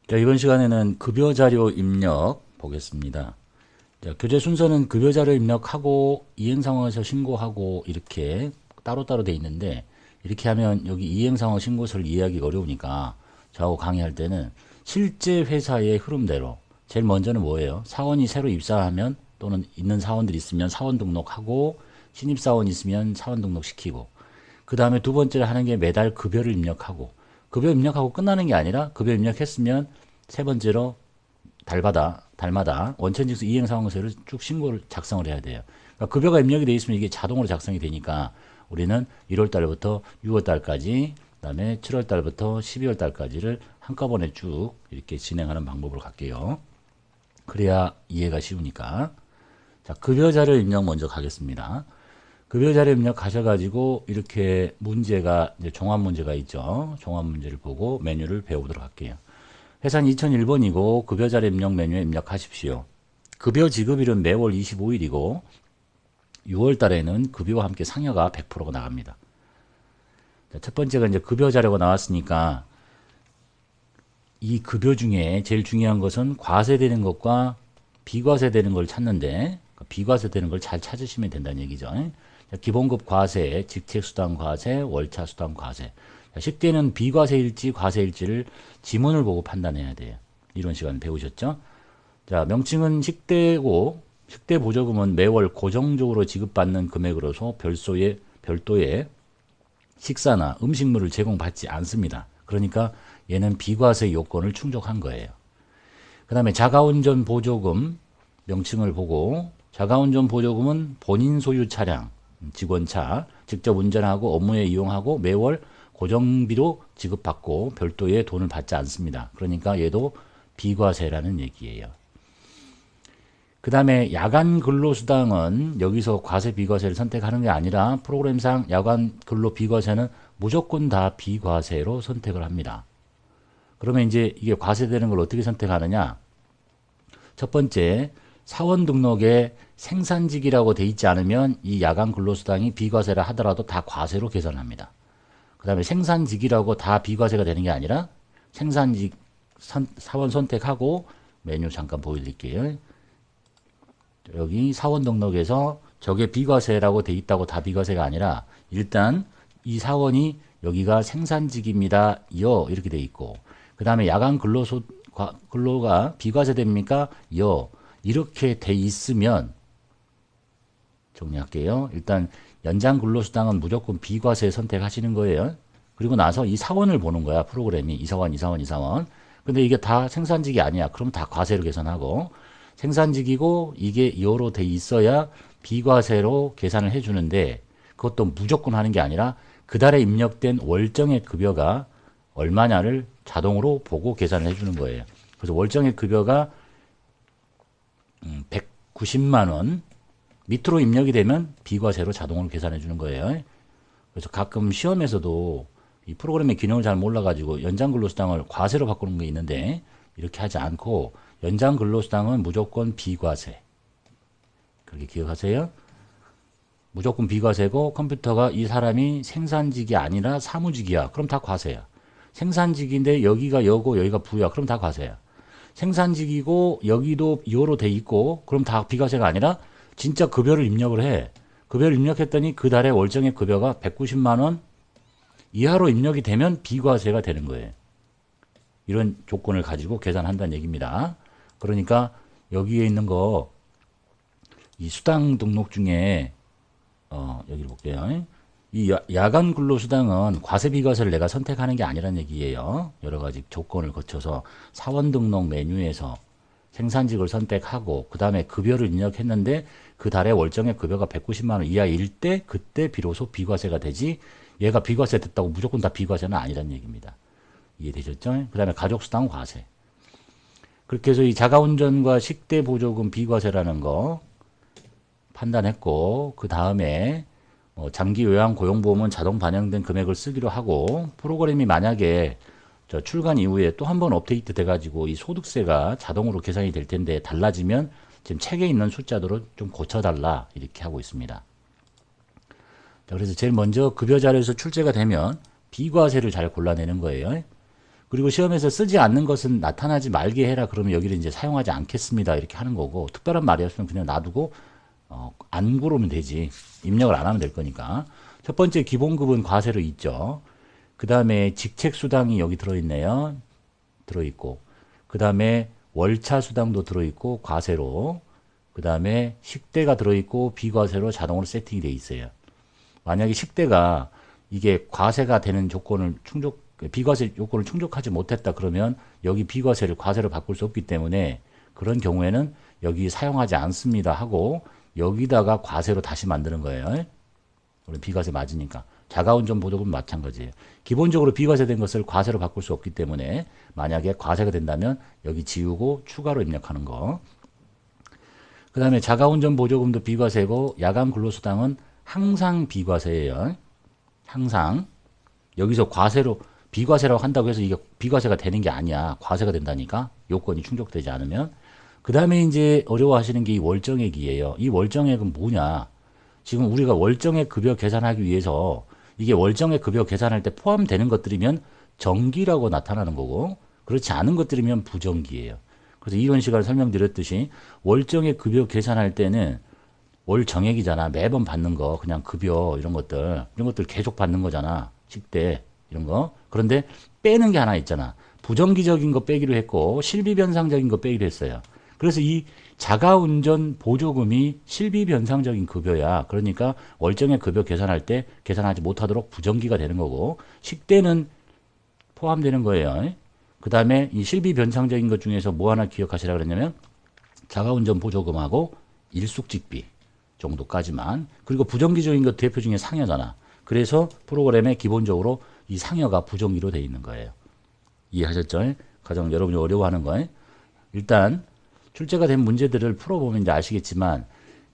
자, 이번 시간에는 급여 자료 입력 보겠습니다. 자, 교재 순서는 급여 자료 입력하고 이행 상황에서 신고하고 이렇게 따로따로 돼 있는데, 이렇게 하면 여기 이행 상황 신고서를 이해하기 어려우니까 저하고 강의할 때는 실제 회사의 흐름대로, 제일 먼저는 뭐예요? 사원이 새로 입사하면 또는 있는 사원들이 있으면 사원 등록하고, 신입 사원 있으면 사원 등록시키고, 그 다음에 두 번째로 하는 게 매달 급여를 입력하고, 급여 입력하고 끝나는 게 아니라 급여 입력했으면 세 번째로 달마다 원천징수 이행상황서를 쭉 신고를 작성을 해야 돼요. 그러니까 급여가 입력이 돼 있으면 이게 자동으로 작성이 되니까 우리는 1월 달부터 6월 달까지, 그다음에 7월 달부터 12월 달까지를 한꺼번에 쭉 이렇게 진행하는 방법으로 갈게요. 그래야 이해가 쉬우니까. 자, 급여 자료 입력 먼저 가겠습니다. 급여 자료 입력 가셔가지고 이렇게 문제가 이제 종합 문제가 있죠. 종합 문제를 보고 메뉴를 배워보도록 할게요. 회사는 2001번이고 급여 자료 입력 메뉴에 입력하십시오. 급여 지급일은 매월 25일이고 6월 달에는 급여와 함께 상여가 100%가 나갑니다. 자, 첫 번째가 이제 급여 자료가 나왔으니까 이 급여 중에 제일 중요한 것은 과세되는 것과 비과세되는 걸 찾는데, 비과세되는 걸 잘 찾으시면 된다는 얘기죠. 자, 기본급 과세, 직책수당 과세, 월차 수당 과세. 자, 식대는 비과세일지 과세일지를 지문을 보고 판단해야 돼요. 이런 시간 배우셨죠? 자, 명칭은 식대고, 식대 보조금은 매월 고정적으로 지급받는 금액으로서 별도의 식사나 음식물을 제공받지 않습니다. 그러니까 얘는 비과세 요건을 충족한 거예요. 그 다음에 자가운전 보조금 명칭을 보고, 자가운전 보조금은 본인 소유 차량, 직원차, 직접 운전하고 업무에 이용하고 매월 고정비로 지급받고 별도의 돈을 받지 않습니다. 그러니까 얘도 비과세라는 얘기예요. 그 다음에 야간 근로수당은 여기서 과세 비과세를 선택하는 게 아니라 프로그램상 야간 근로 비과세는 무조건 다 비과세로 선택을 합니다. 그러면 이제 이게 과세되는 걸 어떻게 선택하느냐? 첫 번째, 사원 등록에 생산직이라고 돼 있지 않으면 이 야간 근로수당이 비과세라 하더라도 다 과세로 계산합니다. 그 다음에 생산직이라고 다 비과세가 되는 게 아니라 생산직 사원 선택하고 메뉴 잠깐 보여드릴게요. 여기 사원 등록에서 저게 비과세라고 돼 있다고 다 비과세가 아니라 일단 이 사원이 여기가 생산직입니다. 이렇게 돼 있고, 그 다음에 야간 근로가 비과세 됩니까? 이렇게 돼 있으면 정리할게요. 일단 연장 근로수당은 무조건 비과세 선택하시는 거예요. 그리고 나서 이 사원을 보는 거야. 프로그램이 이사원. 근데 이게 다 생산직이 아니야. 그럼 다 과세로 계산하고, 생산직이고 이게 이어로 돼 있어야 비과세로 계산을 해주는데, 그것도 무조건 하는 게 아니라 그 달에 입력된 월정액 급여가 얼마냐를 자동으로 보고 계산을 해주는 거예요. 그래서 월정액 급여가 190만 원 밑으로 입력이 되면 비과세로 자동으로 계산해 주는 거예요. 그래서 가끔 시험에서도 이 프로그램의 기능을 잘 몰라가지고 연장 근로수당을 과세로 바꾸는 게 있는데, 이렇게 하지 않고 연장 근로수당은 무조건 비과세. 그렇게 기억하세요. 무조건 비과세고, 컴퓨터가 이 사람이 생산직이 아니라 사무직이야. 그럼 다 과세야. 생산직인데 여기가 여고 여기가 부야. 그럼 다 과세야. 생산직이고 여기도 이어로 돼 있고 그럼 다 비과세가 아니라 진짜 급여를 입력을 해. 급여를 입력했더니 그 달에 월정액 급여가 190만 원 이하로 입력이 되면 비과세가 되는 거예요. 이런 조건을 가지고 계산한다는 얘기입니다. 그러니까 여기에 있는 거, 이 수당 등록 중에 여기를 볼게요. 이 야간 근로수당은 과세 비과세를 내가 선택하는 게 아니란 얘기예요. 여러 가지 조건을 거쳐서 사원 등록 메뉴에서 생산직을 선택하고 그 다음에 급여를 입력했는데 그 달에 월정액 급여가 190만 원 이하일 때 그때 비로소 비과세가 되지, 얘가 비과세 됐다고 무조건 다 비과세는 아니란 얘기입니다. 이해되셨죠? 그 다음에 가족수당 과세. 그렇게 해서 이 자가운전과 식대 보조금 비과세라는 거 판단했고, 그 다음에 장기 요양 고용보험은 자동 반영된 금액을 쓰기로 하고, 프로그램이 만약에 출간 이후에 또 한 번 업데이트 돼가지고 이 소득세가 자동으로 계산이 될 텐데 달라지면 지금 책에 있는 숫자대로 좀 고쳐달라 이렇게 하고 있습니다. 자, 그래서 제일 먼저 급여 자료에서 출제가 되면 비과세를 잘 골라내는 거예요. 그리고 시험에서 쓰지 않는 것은 나타나지 말게 해라. 그러면 여기를 이제 사용하지 않겠습니다. 이렇게 하는 거고, 특별한 말이었으면 그냥 놔두고, 안 고르면 되지. 입력을 안 하면 될 거니까. 첫 번째 기본급은 과세로 있죠. 그 다음에 직책수당이 여기 들어있네요. 들어있고. 그 다음에 월차 수당도 들어있고, 과세로. 그 다음에 식대가 들어있고, 비과세로 자동으로 세팅이 되어 있어요. 만약에 식대가 이게 과세가 되는 조건을 비과세 요건을 충족하지 못했다 그러면 여기 비과세를 과세로 바꿀 수 없기 때문에 그런 경우에는 여기 사용하지 않습니다 하고 여기다가 과세로 다시 만드는 거예요. 우리 비과세 맞으니까. 자가운전 보조금 마찬가지예요. 기본적으로 비과세된 것을 과세로 바꿀 수 없기 때문에 만약에 과세가 된다면 여기 지우고 추가로 입력하는 거. 그 다음에 자가운전 보조금도 비과세고 야간 근로수당은 항상 비과세예요. 항상. 여기서 과세로 비과세라고 한다고 해서 이게 비과세가 되는 게 아니야. 과세가 된다니까. 요건이 충족되지 않으면. 그 다음에 이제 어려워하시는 게 이 월정액이에요. 이 월정액은 뭐냐. 지금 우리가 월정액 급여 계산하기 위해서 이게 월정액 급여 계산할 때 포함되는 것들이면 정기라고 나타나는 거고 그렇지 않은 것들이면 부정기예요. 그래서 이런 시간에 설명드렸듯이 월정액 급여 계산할 때는 월 정액이잖아. 매번 받는 거 그냥 급여 이런 것들 계속 받는 거잖아. 식대 이런 거. 그런데 빼는 게 하나 있잖아. 부정기적인 거 빼기로 했고 실비변상적인 거 빼기로 했어요. 그래서 이 자가운전 보조금이 실비변상적인 급여야. 그러니까 월정액 급여 계산할 때 계산하지 못하도록 부정기가 되는 거고 식대는 포함되는 거예요. 그 다음에 이 실비변상적인 것 중에서 뭐 하나 기억하시라 그랬냐면 자가운전 보조금하고 일숙직비 정도까지만. 그리고 부정기적인 것 대표 중에 상여잖아. 그래서 프로그램에 기본적으로 이 상여가 부정기로 되어 있는 거예요. 이해하셨죠? 가장 여러분이 어려워하는 거예요. 일단 출제가 된 문제들을 풀어보면 이제 아시겠지만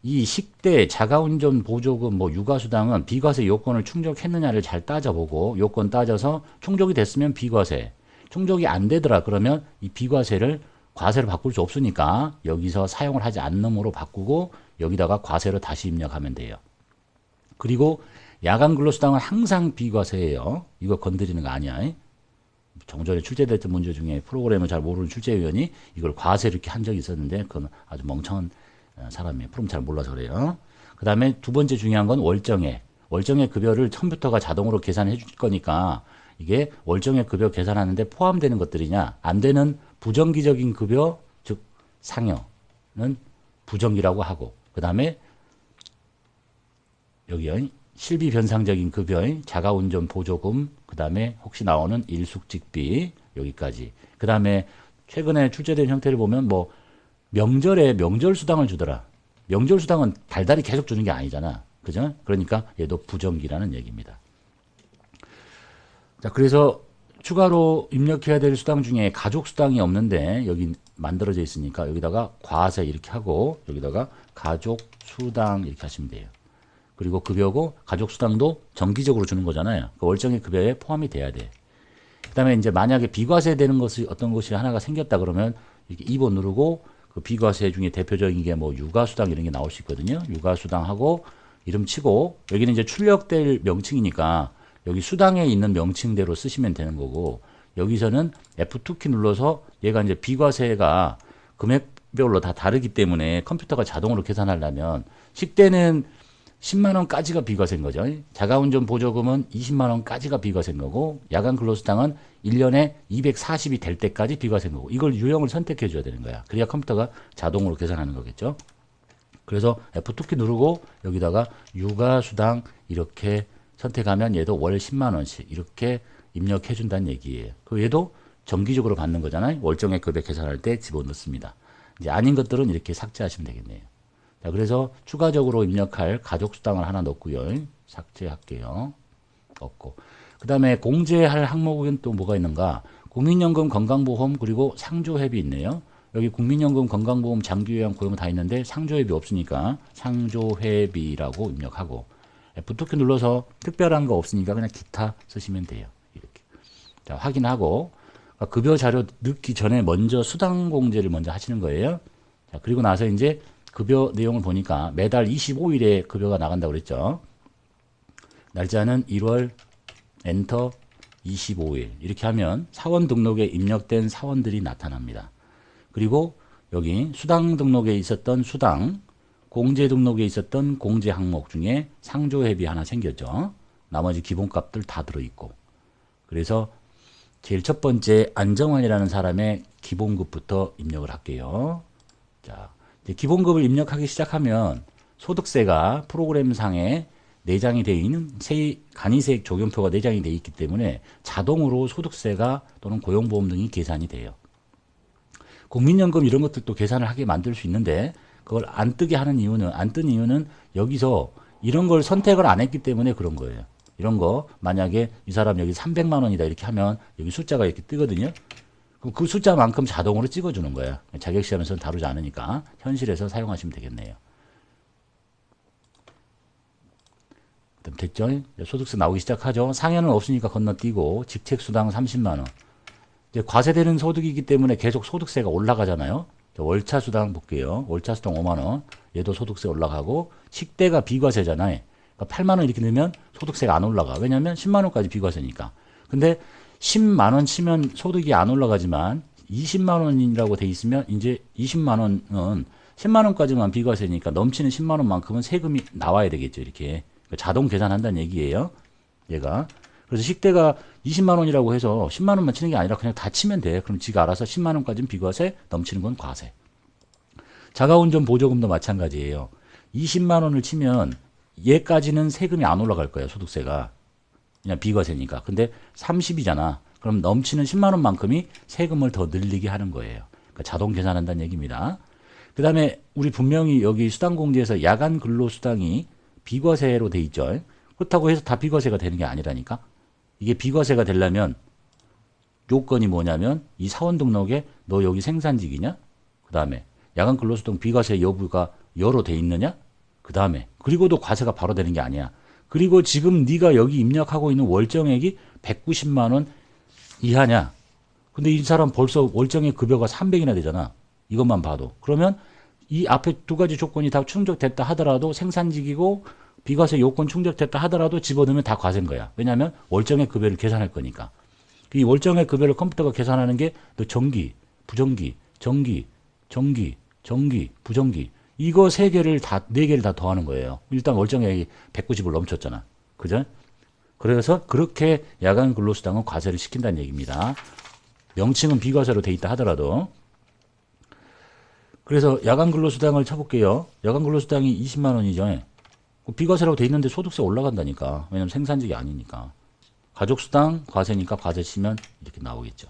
이 식대, 자가운전 보조금, 뭐 육아수당은 비과세 요건을 충족했느냐를 잘 따져보고 요건 따져서 충족이 됐으면 비과세, 충족이 안 되더라 그러면 이 비과세를 과세로 바꿀 수 없으니까 여기서 사용을 하지 않는으로 바꾸고 여기다가 과세로 다시 입력하면 돼요. 그리고 야간 근로수당은 항상 비과세예요. 이거 건드리는 거 아니야. 정전에 출제됐던 문제 중에 프로그램을 잘 모르는 출제위원이 이걸 과세 이렇게 한 적이 있었는데 그건 아주 멍청한 사람이에요. 프로그램 잘 몰라서 그래요. 그 다음에 두 번째 중요한 건 월정액. 월정액 급여를 컴퓨터가 자동으로 계산해 줄 거니까 이게 월정액 급여 계산하는데 포함되는 것들이냐 안 되는 부정기적인 급여 즉 상여는 부정기라고 하고 그 다음에 여기요. 실비변상적인 급여인 자가운전 보조금, 그 다음에 혹시 나오는 일숙직비, 여기까지. 그 다음에 최근에 출제된 형태를 보면 뭐 명절에 명절수당을 주더라. 명절수당은 달달이 계속 주는 게 아니잖아. 그죠? 그러니까 얘도 부정기라는 얘기입니다. 자, 그래서 추가로 입력해야 될 수당 중에 가족수당이 없는데 여기 만들어져 있으니까 여기다가 과세 이렇게 하고 여기다가 가족수당 이렇게 하시면 돼요. 그리고 급여고 가족수당도 정기적으로 주는 거잖아요. 그 월정액 급여에 포함이 돼야 돼. 그 다음에 이제 만약에 비과세 되는 것이 어떤 것이 하나가 생겼다 그러면 이렇게 2번 누르고 그 비과세 중에 대표적인 게 뭐 육아수당 이런 게 나올 수 있거든요. 육아수당하고 이름 치고 여기는 이제 출력될 명칭이니까 여기 수당에 있는 명칭대로 쓰시면 되는 거고 여기서는 F2키 눌러서 얘가 이제 비과세가 금액별로 다 다르기 때문에 컴퓨터가 자동으로 계산하려면 식대는 10만 원까지가 비과세인 거죠. 자가운전 보조금은 20만 원까지가 비과세인 거고 야간 근로수당은 1년에 240이 될 때까지 비과세인 거고 이걸 유형을 선택해 줘야 되는 거야. 그래야 컴퓨터가 자동으로 계산하는 거겠죠. 그래서 F2키 누르고 여기다가 육아수당 이렇게 선택하면 얘도 월 10만 원씩 이렇게 입력해 준다는 얘기예요. 그 얘도 정기적으로 받는 거잖아요. 월정액 급여 계산할 때 집어넣습니다. 이제 아닌 것들은 이렇게 삭제하시면 되겠네요. 자, 그래서 추가적으로 입력할 가족수당을 하나 넣고요. 삭제할게요. 없고. 그 다음에 공제할 항목은 또 뭐가 있는가? 국민연금, 건강보험, 그리고 상조회비 있네요. 여기 국민연금, 건강보험, 장기요양, 고용 다 있는데 상조회비 없으니까 상조회비라고 입력하고 F2키 눌러서 특별한 거 없으니까 그냥 기타 쓰시면 돼요. 이렇게. 자, 확인하고 급여 자료 넣기 전에 먼저 수당 공제를 먼저 하시는 거예요. 자, 그리고 나서 이제 급여 내용을 보니까 매달 25일에 급여가 나간다고 그랬죠. 날짜는 1월 엔터 25일 이렇게 하면 사원 등록에 입력된 사원들이 나타납니다. 그리고 여기 수당 등록에 있었던 수당, 공제 등록에 있었던 공제 항목 중에 상조회비 하나 생겼죠. 나머지 기본값들 다 들어있고. 그래서 제일 첫 번째 안정환이라는 사람의 기본급부터 입력을 할게요. 자, 이제 기본급을 입력하기 시작하면 소득세가 프로그램상에 내장이 되어 있는 간이세액 적용표가 내장이 되어 있기 때문에 자동으로 소득세가 또는 고용보험 등이 계산이 돼요. 국민연금 이런 것들도 계산을 하게 만들 수 있는데 그걸 안 뜨게 하는 이유는, 안 뜬 이유는 여기서 이런 걸 선택을 안 했기 때문에 그런 거예요. 이런 거 만약에 이 사람 여기 300만 원이다 이렇게 하면 여기 숫자가 이렇게 뜨거든요. 그럼 그 숫자만큼 자동으로 찍어주는 거예요. 자격시험에서는 다루지 않으니까 현실에서 사용하시면 되겠네요. 그럼 됐죠? 소득세 나오기 시작하죠. 상해는 없으니까 건너뛰고 직책수당 30만 원. 이제 과세되는 소득이기 때문에 계속 소득세가 올라가잖아요. 월차수당 볼게요. 월차수당 5만 원. 얘도 소득세 올라가고 식대가 비과세잖아요. 그러니까 8만 원 이렇게 넣으면 소득세가 안 올라가. 왜냐하면 10만 원까지 비과세니까. 근데 10만 원 치면 소득이 안 올라가지만 20만 원이라고 돼 있으면 이제 20만 원은 10만 원까지만 비과세니까 넘치는 10만 원만큼은 세금이 나와야 되겠죠. 이렇게. 그러니까 자동 계산한다는 얘기예요. 얘가. 그래서 식대가 20만 원이라고 해서 10만 원만 치는 게 아니라 그냥 다 치면 돼. 그럼 지가 알아서 10만 원까지는 비과세, 넘치는 건 과세. 자가운전 보조금도 마찬가지예요. 20만 원을 치면 얘까지는 세금이 안 올라갈 거예요. 소득세가. 그냥 비과세니까. 근데 30이잖아. 그럼 넘치는 10만 원만큼이 세금을 더 늘리게 하는 거예요. 그러니까 자동 계산한다는 얘기입니다. 그 다음에 우리 분명히 여기 수당공제에서 야간 근로수당이 비과세로 돼 있죠. 그렇다고 해서 다 비과세가 되는 게 아니라니까. 이게 비과세가 되려면 요건이 뭐냐면 이 사원 등록에 너 여기 생산직이냐? 그 다음에 야간 근로수당 비과세 여부가 여로 돼 있느냐? 그 다음에 그리고도 과세가 바로 되는 게 아니야. 그리고 지금 네가 여기 입력하고 있는 월정액이 190만 원 이하냐? 근데 이 사람 벌써 월정액 급여가 300이나 되잖아. 이것만 봐도. 그러면 이 앞에 두 가지 조건이 다 충족됐다 하더라도 생산직이고 비과세 요건 충족됐다 하더라도 집어넣으면 다 과세인 거야. 왜냐하면 월정액 급여를 계산할 거니까. 이 월정액 급여를 컴퓨터가 계산하는 게 너 정기, 부정기, 정기, 부정기 이거 세 개를 다, 네 개를 다 더하는 거예요. 일단 월정액이 190을 넘쳤잖아. 그죠? 그래서 그렇게 야간 근로수당은 과세를 시킨다는 얘기입니다. 명칭은 비과세로 돼 있다 하더라도. 그래서 야간 근로수당을 쳐볼게요. 야간 근로수당이 20만 원이죠. 비과세라고 돼 있는데 소득세 올라간다니까. 왜냐면 생산직이 아니니까. 가족수당 과세니까 과세 치면 이렇게 나오겠죠.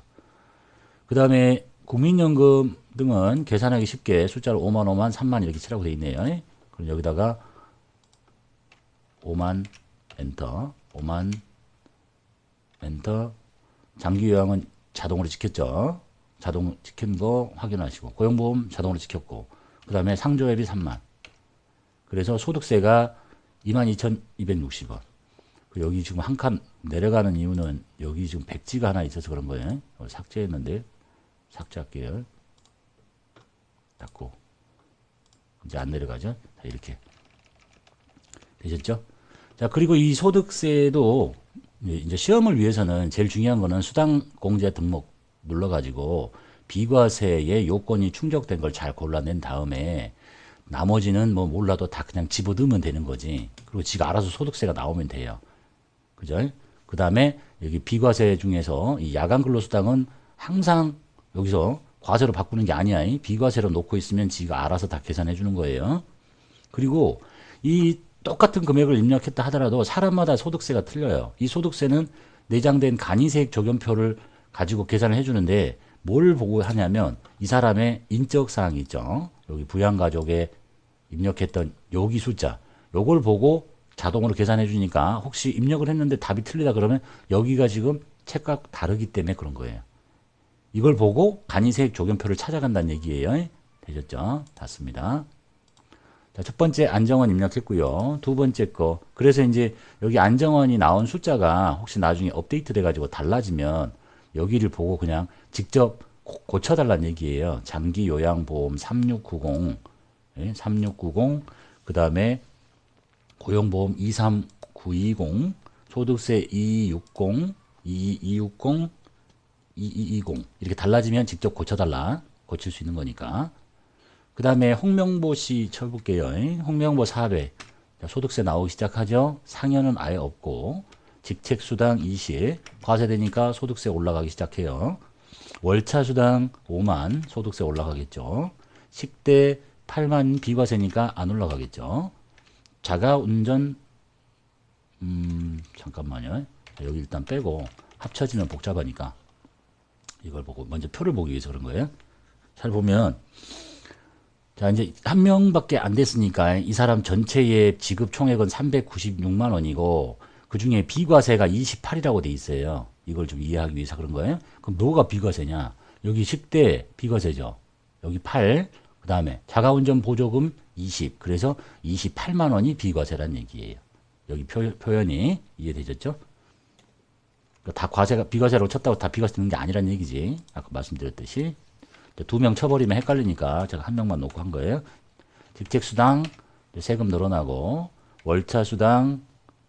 그 다음에 국민연금 등은 계산하기 쉽게 숫자를 5만, 5만, 3만 이렇게 치라고 돼 있네요. 그럼 여기다가 5만 엔터, 5만 엔터. 장기요양은 자동으로 지켰죠. 자동 지킨 거 확인하시고 고용보험 자동으로 지켰고 그 다음에 상조회비 3만. 그래서 소득세가 22,260원. 여기 지금 한 칸 내려가는 이유는 여기 지금 백지가 하나 있어서 그런 거예요. 삭제했는데 삭제할게요. 닫고 이제 안 내려가죠. 자, 이렇게 되셨죠? 자, 그리고 이 소득세도 이제 시험을 위해서는 제일 중요한 거는 수당공제 등록 눌러가지고 비과세의 요건이 충족된 걸 잘 골라낸 다음에 나머지는 뭐 몰라도 다 그냥 집어넣으면 되는 거지. 그리고 지가 알아서 소득세가 나오면 돼요. 그죠? 그 다음에 여기 비과세 중에서 이 야간 근로수당은 항상 여기서 과세로 바꾸는 게 아니야. 비과세로 놓고 있으면 지가 알아서 다 계산해 주는 거예요. 그리고 이 똑같은 금액을 입력했다 하더라도 사람마다 소득세가 틀려요. 이 소득세는 내장된 간이세액 적용표를 가지고 계산을 해주는데 뭘 보고 하냐면 이 사람의 인적사항이 있죠. 여기 부양가족에 입력했던 여기 숫자 요걸 보고 자동으로 계산해 주니까 혹시 입력을 했는데 답이 틀리다 그러면 여기가 지금 책과 다르기 때문에 그런 거예요. 이걸 보고 간이세액 적용표를 찾아간다는 얘기예요. 되셨죠? 닿습니다. 자, 첫 번째 안정원 입력했고요. 두 번째 거. 그래서 이제 여기 안정원이 나온 숫자가 혹시 나중에 업데이트 돼가지고 달라지면 여기를 보고 그냥 직접 고쳐달라는 얘기예요. 장기요양보험 3690, 3690, 그 다음에 고용보험 23920, 소득세 260, 2260, 2220 이렇게 달라지면 직접 고쳐달라. 고칠 수 있는 거니까. 그 다음에 홍명보 씨 쳐볼게요. 홍명보 4회. 소득세 나오기 시작하죠. 상여는 아예 없고 직책수당 20 과세되니까 소득세 올라가기 시작해요. 월차수당 5만 소득세 올라가겠죠. 식대 8만 비과세니까 안 올라가겠죠. 자가운전 잠깐만요. 여기 일단 빼고 합쳐지면 복잡하니까 이걸 보고 먼저 표를 보기 위해서 그런 거예요. 잘 보면 자 이제 한 명밖에 안 됐으니까 이 사람 전체의 지급 총액은 396만 원이고 그 중에 비과세가 28이라고 돼 있어요. 이걸 좀 이해하기 위해서 그런 거예요. 그럼 뭐가 비과세냐? 여기 10대 비과세죠. 여기 8, 그 다음에 자가운전 보조금 20. 그래서 28만 원이 비과세란 얘기예요. 여기 표현이 이해되셨죠? 다 과세가 비과세로 쳤다고 다 비과세 되는 게 아니란 얘기지. 아까 말씀드렸듯이. 두 명 쳐버리면 헷갈리니까 제가 한 명만 놓고 한 거예요. 직책수당 세금 늘어나고 월차수당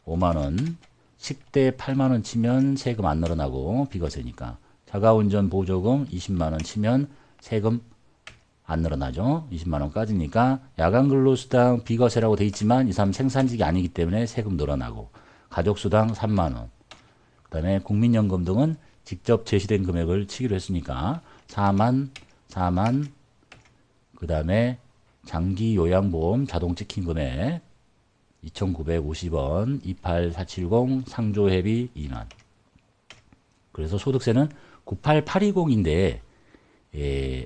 5만원 식대 8만원 치면 세금 안 늘어나고 비과세니까 자가운전 보조금 20만원 치면 세금 안 늘어나죠. 20만원까지니까 야간근로수당 비과세라고 돼 있지만 이 사람 생산직이 아니기 때문에 세금 늘어나고 가족수당 3만원 그 다음에 국민연금 등은 직접 제시된 금액을 치기로 했으니까 4만 그 다음에 장기요양보험 자동 찍힌 금액 2,950원 28470 상조회비 2만 그래서 소득세는 98820인데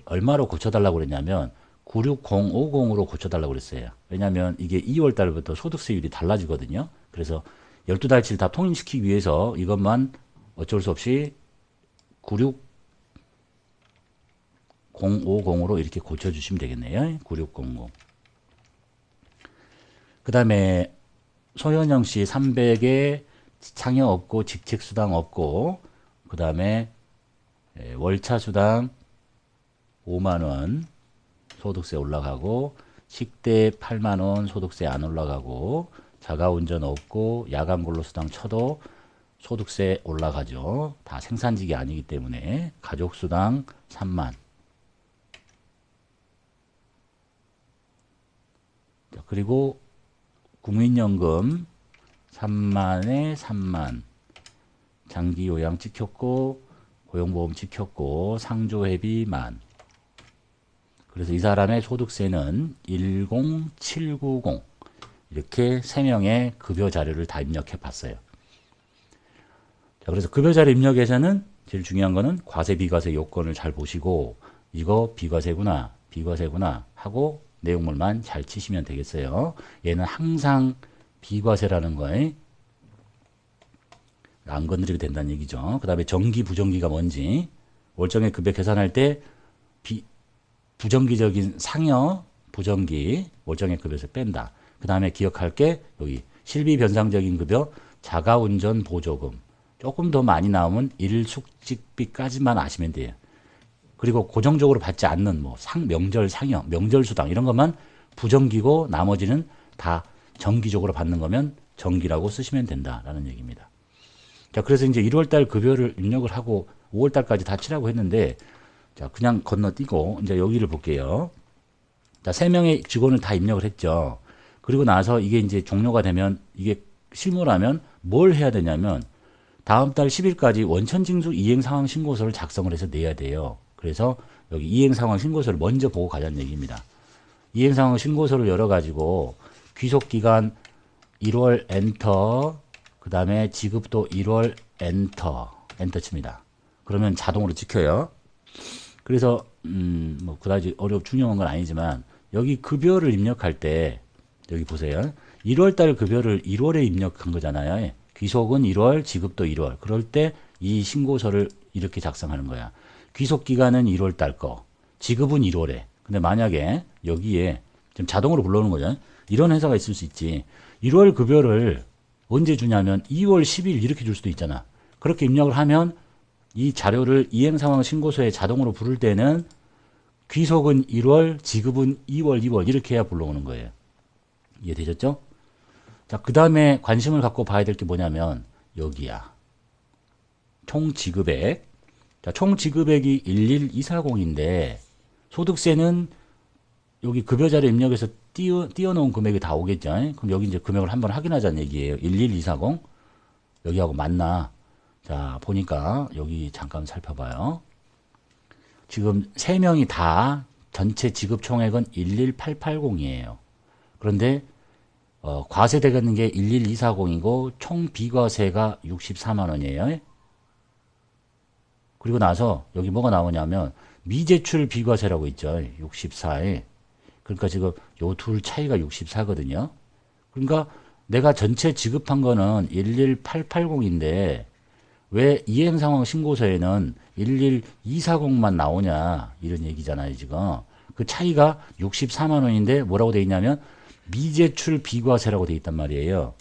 얼마로 고쳐달라고 그랬냐면 96050으로 고쳐달라고 그랬어요. 왜냐하면 이게 2월 달부터 소득세율이 달라지거든요. 그래서 12달치를 다 통일시키기 위해서 이것만 어쩔 수 없이 96050으로 이렇게 고쳐주시면 되겠네요. 9600. 그 다음에 소현영 씨 300에 상여 없고 직책수당 없고 그 다음에 월차수당 5만원 소득세 올라가고 식대 8만원 소득세 안 올라가고 자가운전 없고 야간근로수당 쳐도 소득세 올라가죠. 다 생산직이 아니기 때문에 가족수당 3만 그리고 국민연금 3만에 3만 장기요양 찍혔고 고용보험 찍혔고 상조회비 만 그래서 이 사람의 소득세는 10790 이렇게 3명의 급여 자료를 다 입력해 봤어요. 자, 그래서 급여 자료 입력에서는 제일 중요한 거는 과세 비과세 요건을 잘 보시고 이거 비과세구나 하고 내용물만 잘 치시면 되겠어요. 얘는 항상 비과세라는 거에 안 건드리게 된다는 얘기죠. 그 다음에 정기, 부정기가 뭔지 월정액 급여 계산할 때 부정기적인 상여, 부정기 월정액 급여에서 뺀다. 그 다음에 기억할 게 여기 실비 변상적인 급여, 자가운전 보조금 조금 더 많이 나오면 일숙직비까지만 아시면 돼요. 그리고 고정적으로 받지 않는 뭐 명절 상여, 명절 수당 이런 것만 부정기고 나머지는 다 정기적으로 받는 거면 정기라고 쓰시면 된다라는 얘기입니다. 자, 그래서 이제 1월달 급여를 입력을 하고 5월달까지 다 치라고 했는데 자, 그냥 건너뛰고 이제 여기를 볼게요. 자, 3명의 직원을 다 입력을 했죠. 그리고 나서 이게 이제 종료가 되면 이게 실무라면 뭘 해야 되냐면 다음 달 10일까지 원천징수 이행상황 신고서를 작성을 해서 내야 돼요. 그래서 여기 이행상황 신고서를 먼저 보고 가자는 얘기입니다. 이행상황 신고서를 열어가지고 귀속기간 1월 엔터 그 다음에 지급도 1월 엔터 칩니다. 그러면 자동으로 찍혀요. 그래서 뭐 그다지 중요한 건 아니지만 여기 급여를 입력할 때 여기 보세요. 1월달 급여를 1월에 입력한 거잖아요. 귀속은 1월, 지급도 1월. 그럴 때 이 신고서를 이렇게 작성하는 거야. 귀속기간은 1월달 거, 지급은 1월에. 근데 만약에 여기에 지금 자동으로 불러오는 거죠. 이런 회사가 있을 수 있지. 1월 급여를 언제 주냐면 2월 10일 이렇게 줄 수도 있잖아. 그렇게 입력을 하면 이 자료를 이행상황 신고서에 자동으로 부를 때는 귀속은 1월, 지급은 2월 이렇게 해야 불러오는 거예요. 이해되셨죠? 자, 그 다음에 관심을 갖고 봐야 될 게 뭐냐면 여기야. 총 지급액. 자, 총 지급액이 11240인데 소득세는 여기 급여자료 입력해서 띄워놓은 금액이 다 오겠죠. 그럼 여기 이제 금액을 한번 확인하자는 얘기예요. 11240 여기하고 맞나? 자, 보니까 여기 잠깐 살펴봐요. 지금 3명이 다 전체 지급 총액은 11880이에요. 그런데 과세되는 게 11240이고 총 비과세가 64만 원이에요. 그리고 나서 여기 뭐가 나오냐면 미제출 비과세라고 있죠. 64에. 그러니까 지금 요 둘 차이가 64거든요. 그러니까 내가 전체 지급한 거는 11880인데 왜 이행상황 신고서에는 11240만 나오냐 이런 얘기잖아요. 지금 그 차이가 64만 원인데 뭐라고 돼 있냐면 미제출 비과세라고 돼 있단 말이에요.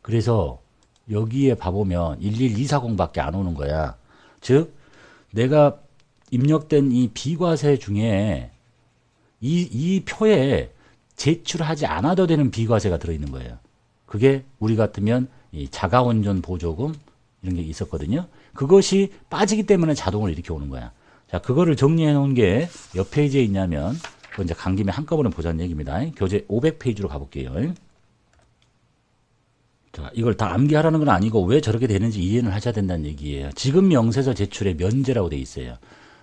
그래서 여기에 봐보면 11240밖에 안 오는 거야. 즉 내가 입력된 이 비과세 중에 이 표에 제출하지 않아도 되는 비과세가 들어있는 거예요. 그게 우리 같으면 이 자가운전 보조금 이런 게 있었거든요. 그것이 빠지기 때문에 자동으로 이렇게 오는 거야. 자, 그거를 정리해 놓은 게 몇 페이지에 있냐면 그건 이제 간 김에 한꺼번에 보자는 얘기입니다. 교재 500페이지로 가볼게요. 자, 이걸 다 암기하라는 건 아니고 왜 저렇게 되는지 이해는 하셔야 된다는 얘기예요. 지급 명세서 제출의 면제라고 돼 있어요.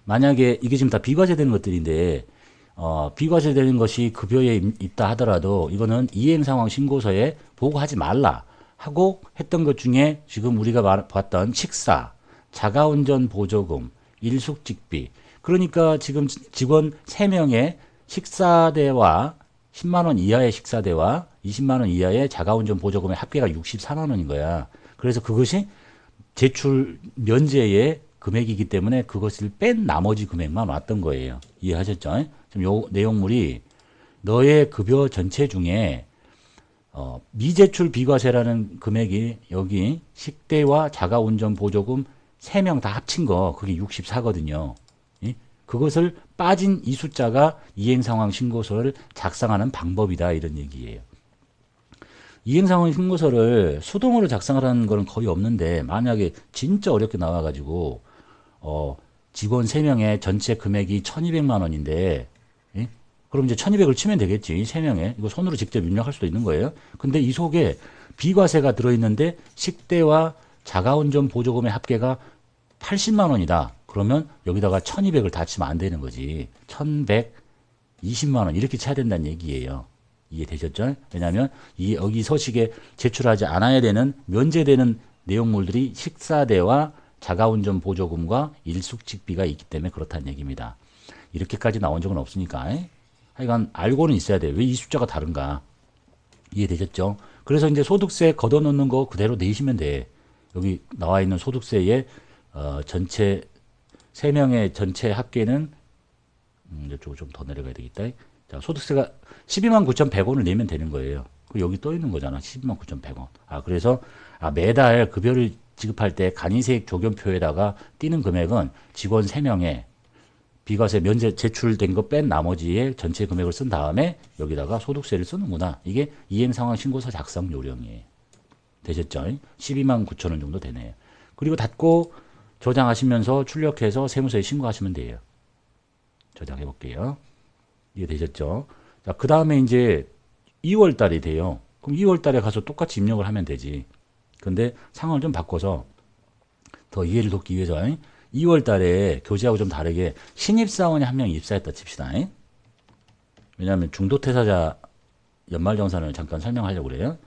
만약에 이게 지금 다 비과세 되는 것들인데 비과세 되는 것이 급여에 있다 하더라도 이거는 이행상황 신고서에 보고하지 말라 하고 했던 것 중에 지금 우리가 봤던 식사, 자가운전 보조금, 일숙직비. 그러니까 지금 직원 3명의 식사대와 10만 원 이하의 식사대와 20만 원 이하의 자가운전 보조금의 합계가 64만 원인 거야. 그래서 그것이 제출 면제의 금액이기 때문에 그것을 뺀 나머지 금액만 왔던 거예요. 이해하셨죠? 지금 요 내용물이 너의 급여 전체 중에 미제출 비과세라는 금액이 여기 식대와 자가운전 보조금 3명 다 합친 거 그게 64거든요. 그것을 빠진 이 숫자가 이행상황 신고서를 작성하는 방법이다 이런 얘기예요. 이행상황 신고서를 수동으로 작성하라는 거는 거의 없는데 만약에 진짜 어렵게 나와가지고 직원 3명의 전체 금액이 1200만 원인데 그럼 이제 1200을 치면 되겠지. 3명에. 이거 손으로 직접 입력할 수도 있는 거예요. 근데 이 속에 비과세가 들어있는데 식대와 자가운전 보조금의 합계가 80만 원이다. 그러면 여기다가 1200을 다 치면 안 되는 거지. 1120만 원 이렇게 쳐야 된다는 얘기예요. 이해되셨죠? 왜냐하면 여기 서식에 제출하지 않아야 되는 면제되는 내용물들이 식사대와 자가운전 보조금과 일숙직비가 있기 때문에 그렇다는 얘기입니다. 이렇게까지 나온 적은 없으니까 하여간 알고는 있어야 돼요. 왜 이 숫자가 다른가. 이해되셨죠? 그래서 이제 소득세 걷어놓는 거 그대로 내시면 돼. 여기 나와 있는 소득세의 전체 3명의 전체 합계는 이쪽으로 좀 더 내려가야 되겠다. 자, 소득세가 12만 9,100원을 내면 되는 거예요. 여기 떠 있는 거잖아. 12만 9,100원. 매달 급여를 지급할 때 간이세액 조견표에다가 띄는 금액은 직원 3명에 비과세 면제 제출된 거 뺀 나머지의 전체 금액을 쓴 다음에 여기다가 소득세를 쓰는구나. 이게 이행상황 신고서 작성 요령이에요. 되셨죠? 12만 9천 원 정도 되네요. 그리고 닫고 저장하시면서 출력해서 세무서에 신고하시면 돼요. 저장해 볼게요. 이해 되셨죠? 자, 그 다음에 이제 2월 달이 돼요. 그럼 2월 달에 가서 똑같이 입력을 하면 되지. 근데 상황을 좀 바꿔서 더 이해를 돕기 위해서 2월 달에 교재하고 좀 다르게 신입사원이 한 명 입사했다 칩시다. 왜냐하면 중도퇴사자 연말정산을 잠깐 설명하려고 그래요.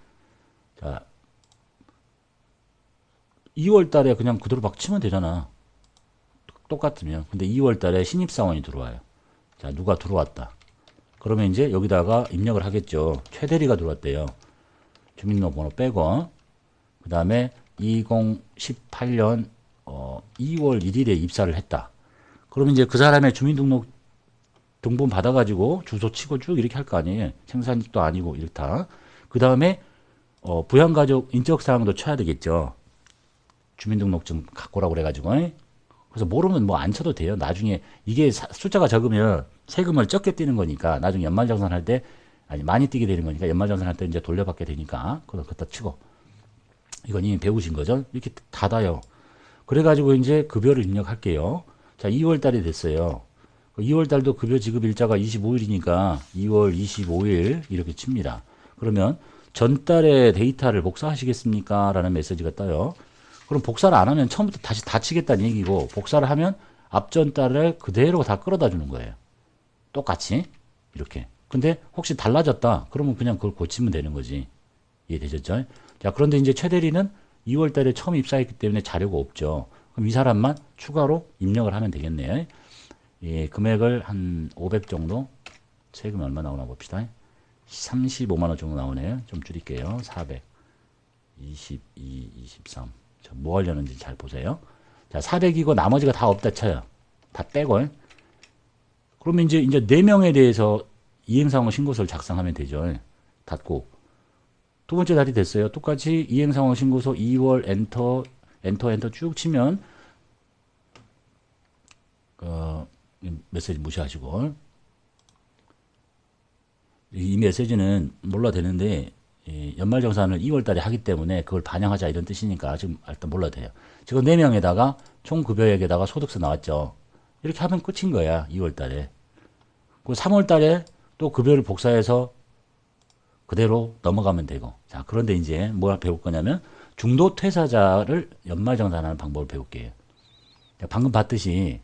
자, 2월 달에 그냥 그대로 막 치면 되잖아. 똑같으면. 근데 2월 달에 신입사원이 들어와요. 자, 누가 들어왔다. 그러면 이제 여기다가 입력을 하겠죠. 최대리가 들어왔대요. 주민등록번호 빼고 그 다음에 2018년 2월 1일에 입사를 했다. 그러면 이제 그 사람의 주민등록 등본 받아가지고 주소 치고 쭉 이렇게 할 거 아니에요. 생산직도 아니고 이렇다. 그 다음에 부양가족 인적사항도 쳐야 되겠죠. 주민등록증 갖고 오라고 그래가지고. 그래서 모르면 뭐 안 쳐도 돼요. 나중에 이게 숫자가 적으면 세금을 적게 띄는 거니까 나중에 연말정산할 때 많이 띄게 되는 거니까 연말정산할 때 이제 돌려받게 되니까 그거 갖다 치고 이건 이미 배우신 거죠. 이렇게 닫아요. 그래가지고 이제 급여를 입력할게요. 자, 2월 달이 됐어요. 2월 달도 급여 지급 일자가 25일이니까 2월 25일 이렇게 칩니다. 그러면 전달의 데이터를 복사하시겠습니까? 라는 메시지가 떠요. 그럼 복사를 안 하면 처음부터 다시 다 치겠다는 얘기고, 복사를 하면 앞전 달을 그대로 다 끌어다 주는 거예요. 똑같이 이렇게. 근데 혹시 달라졌다 그러면 그냥 그걸 고치면 되는 거지. 이해되셨죠? 자, 그런데 이제 최 대리는 2월 달에 처음 입사했기 때문에 자료가 없죠. 그럼 이 사람만 추가로 입력을 하면 되겠네요. 예, 금액을 한 500 정도, 세금이 얼마 나오나 봅시다. 35만 원 정도 나오네요. 좀 줄일게요. 400, 22, 23. 저 뭐 하려는지 잘 보세요. 자, 400이고 나머지가 다 없다 쳐요. 다 빼고. 그러면 이제 4명에 대해서 이행상황 신고서를 작성하면 되죠. 닫고. 두 번째 달이 됐어요. 똑같이 이행상황 신고서 2월 엔터 쭉 치면, 메시지 무시하시고. 이 메시지는 몰라도 되는데, 연말정산을 2월 달에 하기 때문에 그걸 반영하자 이런 뜻이니까 지금 일단 몰라도 돼요. 지금 4명에다가 총급여액에다가 소득세 나왔죠. 이렇게 하면 끝인 거야. 2월 달에. 그 3월 달에 또 급여를 복사해서 그대로 넘어가면 되고. 자, 그런데 이제 뭘 배울 거냐면 중도 퇴사자를 연말정산하는 방법을 배울게요. 방금 봤듯이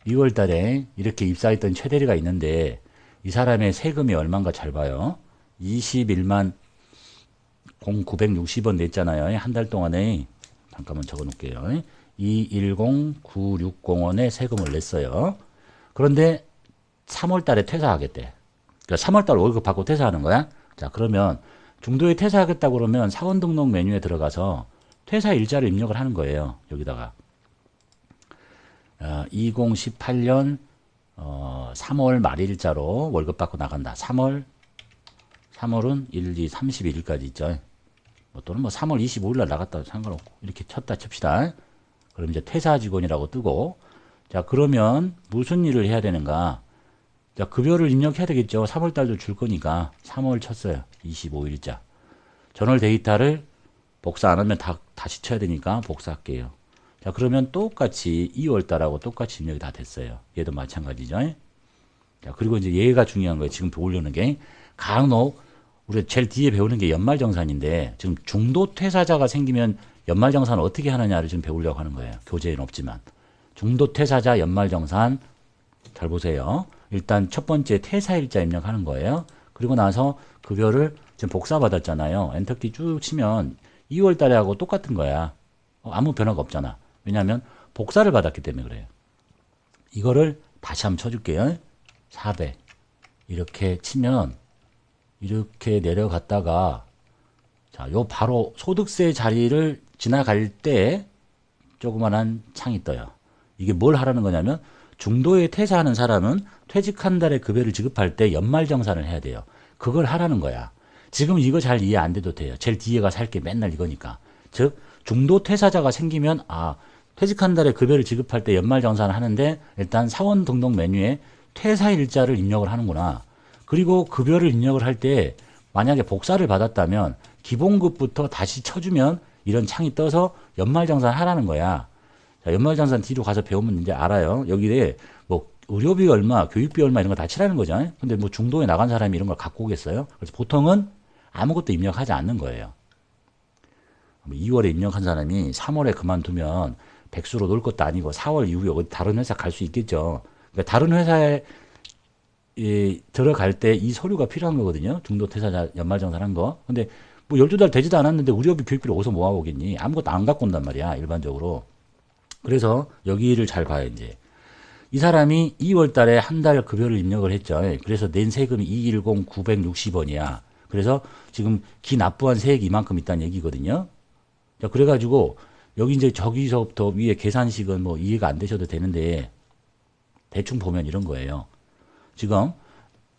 2월 달에 이렇게 입사했던 최 대리가 있는데 이 사람의 세금이 얼마인가 잘 봐요. 21만 0960원 냈잖아요. 한 달 동안에. 잠깐만 적어 놓을게요. 210960원의 세금을 냈어요. 그런데 3월 달에 퇴사하겠대. 그러니까 3월 달 월급 받고 퇴사하는 거야. 자, 그러면 중도에 퇴사하겠다고 그러면 사원 등록 메뉴에 들어가서 퇴사 일자를 입력을 하는 거예요. 여기다가 2018년 3월 말일자로 월급 받고 나간다. 3월은 1, 2, 31일까지 있죠. 또는 3월 25일 날 나갔다 상관없고 이렇게 쳤다 칩시다. 그럼 이제 퇴사 직원이라고 뜨고, 자, 그러면 무슨 일을 해야 되는가? 자, 급여를 입력해야 되겠죠. 3월 달도 줄 거니까 3월 쳤어요. 25일자. 전월 데이터를 복사 안 하면 다시 쳐야 되니까 복사할게요. 자, 그러면 똑같이 2월 달하고 똑같이 입력이 다 됐어요. 얘도 마찬가지죠. 자, 그리고 이제 얘가 중요한 거예요. 지금 보려는 게 간혹 우리가 제일 뒤에 배우는 게 연말정산인데, 지금 중도 퇴사자가 생기면 연말정산을 어떻게 하느냐를 지금 배우려고 하는 거예요. 교재에는 없지만. 중도 퇴사자 연말정산 잘 보세요. 일단 첫 번째 퇴사일자 입력하는 거예요. 그리고 나서 급여를 지금 복사받았잖아요. 엔터키 쭉 치면 2월 달에 하고 똑같은 거야. 아무 변화가 없잖아. 왜냐하면 복사를 받았기 때문에 그래요. 이거를 다시 한번 쳐줄게요. 400 이렇게 치면 이렇게 내려갔다가, 자, 요 바로 소득세 자리를 지나갈 때 조그만한 창이 떠요. 이게 뭘 하라는 거냐면 중도에 퇴사하는 사람은 퇴직한 달에 급여를 지급할 때 연말정산을 해야 돼요. 그걸 하라는 거야. 지금 이거 잘 이해 안 돼도 돼요. 제일 뒤에 가서 할 게 맨날 이거니까. 즉 중도 퇴사자가 생기면 퇴직한 달에 급여를 지급할 때 연말정산을 하는데 일단 사원 등록 메뉴에 퇴사일자를 입력을 하는구나. 그리고 급여를 입력을 할 때 만약에 복사를 받았다면 기본급부터 다시 쳐주면 이런 창이 떠서 연말정산 하라는 거야. 자, 연말정산 뒤로 가서 배우면 이제 알아요. 여기에 뭐 의료비 얼마, 교육비 얼마 이런 거 다 치라는 거잖아요. 근데 뭐 중도에 나간 사람이 이런 걸 갖고 오겠어요? 그래서 보통은 아무것도 입력하지 않는 거예요. 2월에 입력한 사람이 3월에 그만두면 백수로 놀 것도 아니고 4월 이후에 어디 다른 회사 갈 수 있겠죠. 그러니까 다른 회사에 들어갈 때 이 서류가 필요한 거거든요. 중도 퇴사자 연말정산한 거. 근데 뭐 12달 되지도 않았는데 의료비 교육비를 어디서 모아오겠니? 아무것도 안 갖고 온단 말이야, 일반적으로. 그래서 여기를 잘 봐요, 이제. 이 사람이 2월 달에 한 달 급여를 입력을 했죠. 그래서 낸 세금이 210,960원이야. 그래서 지금 기납부한 세액이 이만큼 있다는 얘기거든요. 자, 그래가지고 여기 이제 저기서부터 위에 계산식은 뭐 이해가 안 되셔도 되는데 대충 보면 이런 거예요. 지금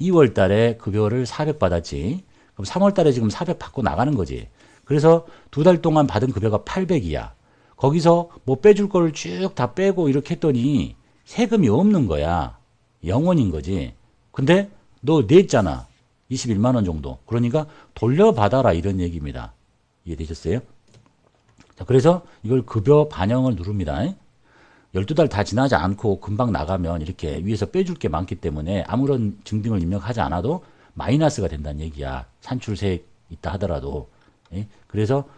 2월 달에 급여를 400 받았지. 그럼 3월 달에 지금 400 받고 나가는 거지. 그래서 두 달 동안 받은 급여가 800이야. 거기서 뭐 빼줄 거를 쭉 다 빼고 이렇게 했더니 세금이 없는 거야. 0원인 거지. 근데 너 냈잖아. 21만 원 정도. 그러니까 돌려받아라 이런 얘기입니다. 이해되셨어요? 자, 그래서 이걸 급여 반영을 누릅니다. 12달 다 지나지 않고 금방 나가면 이렇게 위에서 빼줄 게 많기 때문에 아무런 증빙을 입력하지 않아도 마이너스가 된다는 얘기야. 산출세액 있다 하더라도. 예? 그래서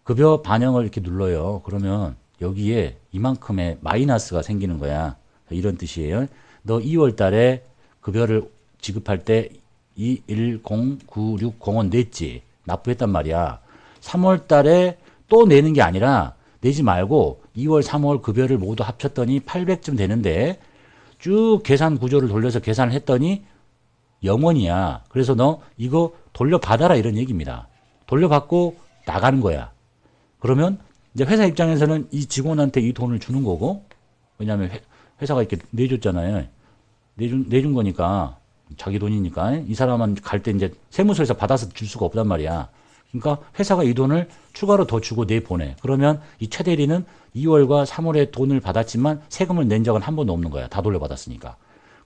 급여 반영을 이렇게 눌러요. 그러면 여기에 이만큼의 마이너스가 생기는 거야. 이런 뜻이에요. 너 2월 달에 급여를 지급할 때 2109601 냈지. 납부했단 말이야. 3월 달에 또 내는 게 아니라 내지 말고 2월, 3월 급여를 모두 합쳤더니 800쯤 되는데 쭉 계산 구조를 돌려서 계산을 했더니 0원이야. 그래서 너 이거 돌려받아라 이런 얘기입니다. 돌려받고 나가는 거야. 그러면 이제 회사 입장에서는 이 직원한테 이 돈을 주는 거고, 왜냐하면 회사가 이렇게 내줬잖아요. 내준 거니까 자기 돈이니까 이 사람은 갈 때 이제 세무서에서 받아서 줄 수가 없단 말이야. 그러니까 회사가 이 돈을 추가로 더 주고 내보내. 그러면 이 최 대리는 2월과 3월에 돈을 받았지만 세금을 낸 적은 한 번도 없는 거야. 다 돌려받았으니까.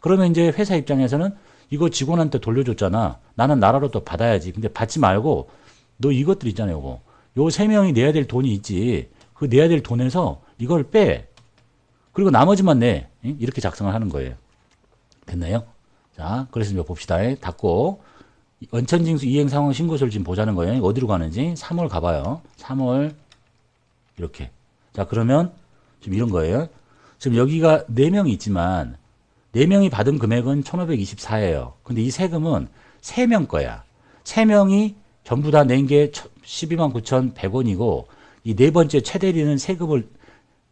그러면 이제 회사 입장에서는 이거 직원한테 돌려줬잖아. 나는 나라로 또 받아야지. 근데 받지 말고 너 이것들 있잖아요. 요거. 요 세 명이 내야 될 돈이 있지. 그 내야 될 돈에서 이걸 빼. 그리고 나머지만 내. 이렇게 작성을 하는 거예요. 됐나요? 자, 그래서 이제 봅시다. 닫고. 원천징수 이행상황 신고서를 지금 보자는 거예요. 어디로 가는지 3월 가봐요. 3월 이렇게. 자, 그러면 지금 이런 거예요. 지금 여기가 4명이 있지만 4명이 받은 금액은 1524예요. 근데 이 세금은 3명 거야. 3명이 전부 다 낸 게 129,100원이고 이 네 번째 최대리는 세금을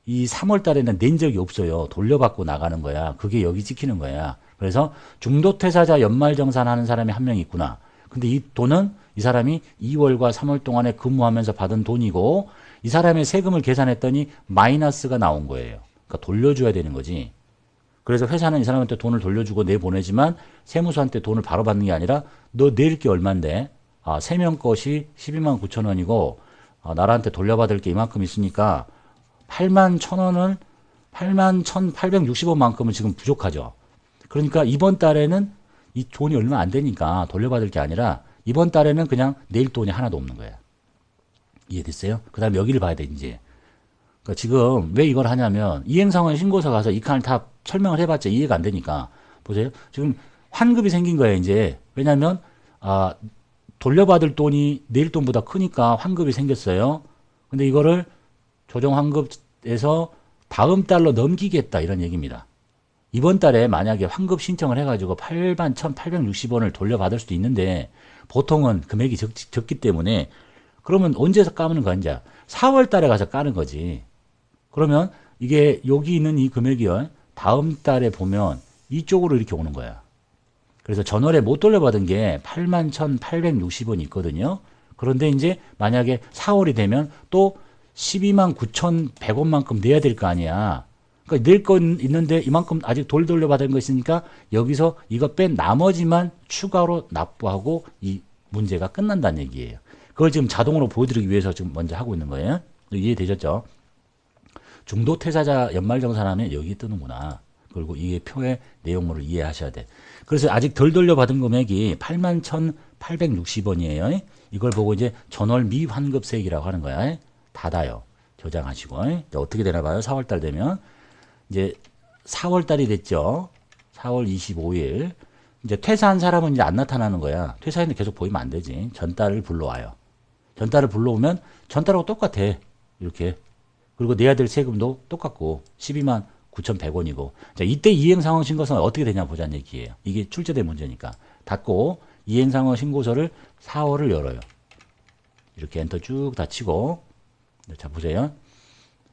이 3월 달에는 낸 적이 없어요. 돌려받고 나가는 거야. 그게 여기 찍히는 거야. 그래서 중도퇴사자 연말정산하는 사람이 한 명 있구나. 근데 이 돈은 이 사람이 2월과 3월 동안에 근무하면서 받은 돈이고 이 사람의 세금을 계산했더니 마이너스가 나온 거예요. 그러니까 돌려줘야 되는 거지. 그래서 회사는 이 사람한테 돈을 돌려주고 내보내지만 세무서한테 돈을 바로 받는 게 아니라 너 낼 게 얼만데? 아, 3명 것이 12만 9천 원이고 나라한테 돌려받을 게 이만큼 있으니까 8만 1,000원을 8만 1,860원만큼은 지금 부족하죠. 그러니까 이번 달에는 이 돈이 얼마 안 되니까 돌려받을 게 아니라 이번 달에는 그냥 낼 돈이 하나도 없는 거야. 이해됐어요? 그 다음에 여기를 봐야 돼, 이제. 그러니까 지금 왜 이걸 하냐면 이행상황 신고서 가서 이 칸을 다 설명을 해봤자 이해가 안 되니까. 보세요. 지금 환급이 생긴 거예요, 이제. 왜냐면, 돌려받을 돈이 낼 돈보다 크니까 환급이 생겼어요. 근데 이거를 조정 환급에서 다음 달로 넘기겠다 이런 얘기입니다. 이번 달에 만약에 환급 신청을 해가지고 8만 1,860원을 돌려받을 수도 있는데 보통은 금액이 적기 때문에 그러면 언제서 까는 거야 이제 4월 달에 가서 까는 거지. 그러면 이게 여기 있는 이 금액이요. 다음 달에 보면 이쪽으로 이렇게 오는 거야. 그래서 전월에 못 돌려받은 게 8만 1,860원이 있거든요. 그런데 이제 만약에 4월이 되면 또 12만 9,100원만큼 내야 될 거 아니야. 그러니까 낼 건 있는데 이만큼 아직 돌려받은 거 있으니까 여기서 이거 뺀 나머지만 추가로 납부하고 이 문제가 끝난다는 얘기예요. 그걸 지금 자동으로 보여드리기 위해서 지금 먼저 하고 있는 거예요. 이해되셨죠? 중도퇴사자 연말정산하면 여기 뜨는구나. 그리고 이 표의 내용물을 이해하셔야 돼. 그래서 아직 덜 돌려받은 금액이 8만 1,860원이에요. 이걸 보고 이제 전월 미환급세액이라고 하는 거야. 닫아요. 저장하시고. 어떻게 되나 봐요. 4월달 되면. 이제 4월달이 됐죠. 4월 25일. 이제 퇴사한 사람은 이제 안 나타나는 거야. 퇴사했는데 계속 보이면 안 되지. 전달을 불러와요. 전달을 불러오면 전달하고 똑같아. 이렇게. 그리고 내야 될 세금도 똑같고 12만 9,100원이고. 자, 이때 이행상황 신고서는 어떻게 되냐 보자는 얘기예요. 이게 출제된 문제니까. 닫고 이행상황 신고서를 4월을 열어요. 이렇게 엔터 쭉 닫히고. 자, 보세요.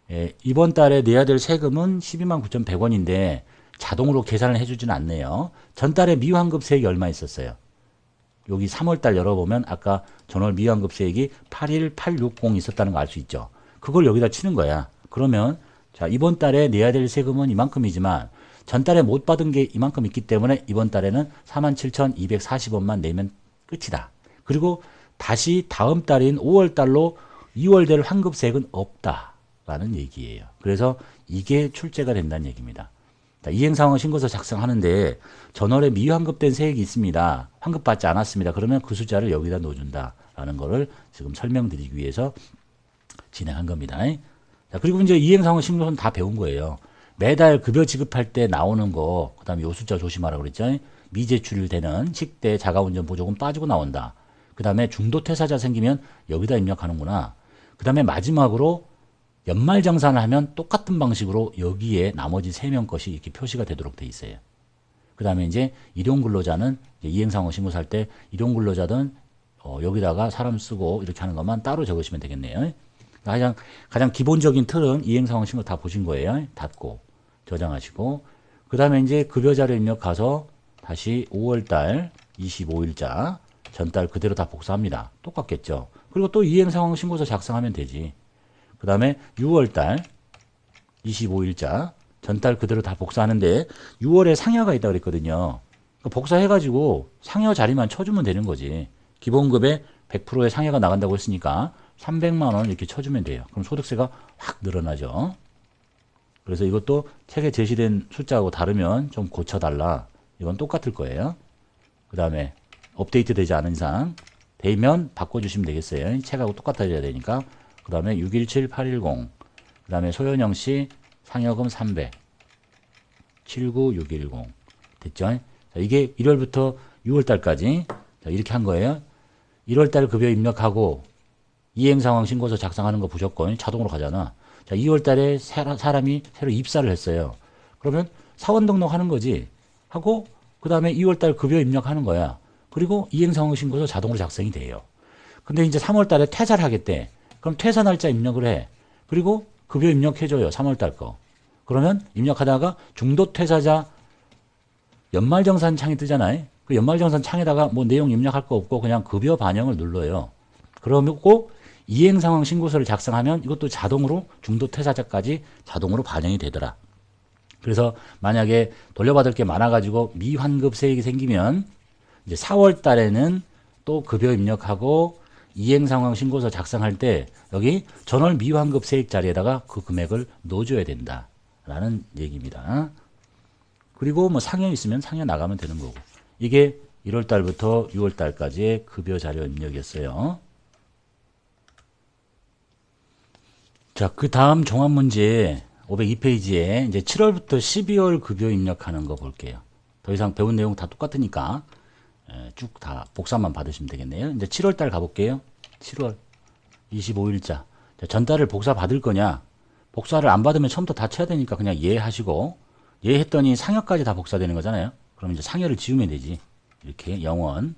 예, 이번 달에 내야 될 세금은 12만 9,100원인데 자동으로 계산을 해주지는 않네요. 전달에 미환급세액이 얼마 있었어요? 여기 3월달 열어보면 아까 전월 미환급세액이 81860 있었다는 거 알 수 있죠. 그걸 여기다 치는 거야. 그러면 자, 이번 달에 내야 될 세금은 이만큼이지만 전달에 못 받은 게 이만큼 있기 때문에 이번 달에는 47,240원만 내면 끝이다. 그리고 다시 다음 달인 5월달로 2월 될 환급세액은 없다라는 얘기예요. 그래서 이게 출제가 된다는 얘기입니다. 이행상황 신고서 작성하는데 전월에 미환급된 세액이 있습니다. 환급받지 않았습니다. 그러면 그 숫자를 여기다 넣어준다라는 거를 지금 설명드리기 위해서 진행한 겁니다. 자, 그리고 이제 이행상황 신고서는 다 배운 거예요. 매달 급여 지급할 때 나오는 거, 그 다음에 요 숫자 조심하라고 그랬죠. 미제출되는 식대, 자가운전 보조금 빠지고 나온다. 그 다음에 중도퇴사자 생기면 여기다 입력하는구나. 그 다음에 마지막으로 연말정산을 하면 똑같은 방식으로 여기에 나머지 3명 것이 이렇게 표시가 되도록 돼 있어요. 그 다음에 이제 일용근로자는 이행상황 신고서 할 때 일용근로자든 여기다가 사람 쓰고 이렇게 하는 것만 따로 적으시면 되겠네요. 가장 기본적인 틀은 이행상황 신고 다 보신 거예요. 닫고 저장하시고 그 다음에 이제 급여자료 입력 가서 다시 5월달 25일자 전달 그대로 다 복사합니다. 똑같겠죠. 그리고 또 이행상황 신고서 작성하면 되지. 그 다음에 6월달 25일자 전달 그대로 다 복사하는데 6월에 상여가 있다고 그랬거든요. 복사해가지고 상여 자리만 쳐주면 되는 거지. 기본급에 100%의 상여가 나간다고 했으니까 300만 원 이렇게 쳐주면 돼요. 그럼 소득세가 확 늘어나죠. 그래서 이것도 책에 제시된 숫자하고 다르면 좀 고쳐달라. 이건 똑같을 거예요. 그 다음에 업데이트 되지 않은 이상 되면 바꿔주시면 되겠어요. 책하고 똑같아져야 되니까. 그 다음에 617810, 그 다음에 소연영 씨 상여금 300, 79610 됐죠? 자, 이게 1월부터 6월달까지 이렇게 한 거예요. 1월달 급여 입력하고 이행상황 신고서 작성하는 거 무조건 자동으로 가잖아. 자, 2월달에 사람이 새로 입사를 했어요. 그러면 사원 등록하는 거지. 하고 그 다음에 2월달 급여 입력하는 거야. 그리고 이행상황 신고서 자동으로 작성이 돼요. 근데 이제 3월달에 퇴사를 하겠대. 그럼 퇴사 날짜 입력을 해. 그리고 급여 입력해줘요. 3월달 거. 그러면 입력하다가 중도퇴사자 연말정산 창이 뜨잖아요. 그 연말정산 창에다가 뭐 내용 입력할 거 없고 그냥 급여 반영을 눌러요. 그러고 이행상황 신고서를 작성하면 이것도 자동으로 중도퇴사자까지 자동으로 반영이 되더라. 그래서 만약에 돌려받을 게 많아가지고 미환급 세액이 생기면 이제 4월 달에는 또 급여 입력하고 이행상황 신고서 작성할 때 여기 전월 미환급 세액 자리에다가 그 금액을 넣어줘야 된다라는 얘기입니다. 그리고 뭐 상여 있으면 상여 나가면 되는 거고. 이게 1월 달부터 6월 달까지의 급여 자료 입력이었어요. 자, 그 다음 종합 문제 502페이지에 이제 7월부터 12월 급여 입력하는 거 볼게요. 더 이상 배운 내용 다 똑같으니까 쭉 다 복사만 받으시면 되겠네요. 이제 7월 달 가볼게요. 7월 25일자. 전달을 복사 받을 거냐? 복사를 안 받으면 처음부터 다 쳐야 되니까 그냥 예 하시고 예 했더니 상여까지 다 복사되는 거잖아요. 그럼 이제 상여를 지우면 되지. 이렇게 0원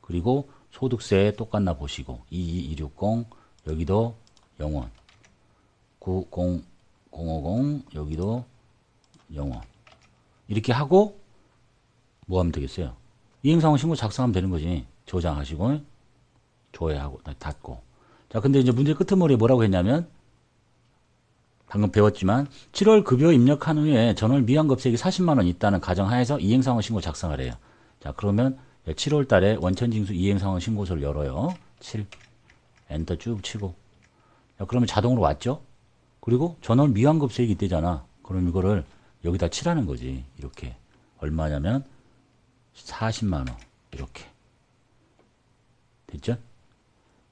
그리고 소득세 똑같나 보시고 22260 여기도 0원 90050 여기도 0원 이렇게 하고 뭐 하면 되겠어요? 이행상황 신고 작성하면 되는 거지. 저장하시고 조회하고 닫고. 자, 근데 이제 문제 끄트머리에 뭐라고 했냐면 방금 배웠지만 7월 급여 입력한 후에 전월 미환급세액이 40만 원 있다는 가정하에서 이행상황 신고 작성하래요. 자, 그러면 7월 달에 원천징수 이행상황 신고서를 열어요. 7 엔터 쭉 치고. 자, 그러면 자동으로 왔죠? 그리고 전월 미환급세액이 있대잖아. 그럼 이거를 여기다 칠하는 거지. 이렇게. 얼마냐면 40만 원. 이렇게. 됐죠?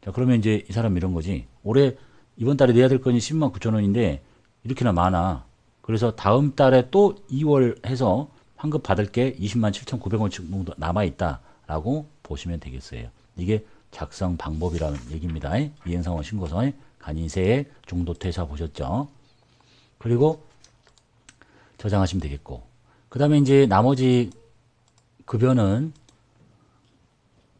자, 그러면 이제 이 사람 이런 거지. 올해 이번 달에 내야 될 건이 10만 9천 원인데 이렇게나 많아. 그래서 다음 달에 또 2월 해서 환급 받을 게 20만 7,900원 정도 남아있다라고 보시면 되겠어요. 이게 작성 방법이라는 얘기입니다. 이행상황 신고서 간이세액 중도퇴사 보셨죠? 그리고 저장하시면 되겠고 그 다음에 이제 나머지 급여는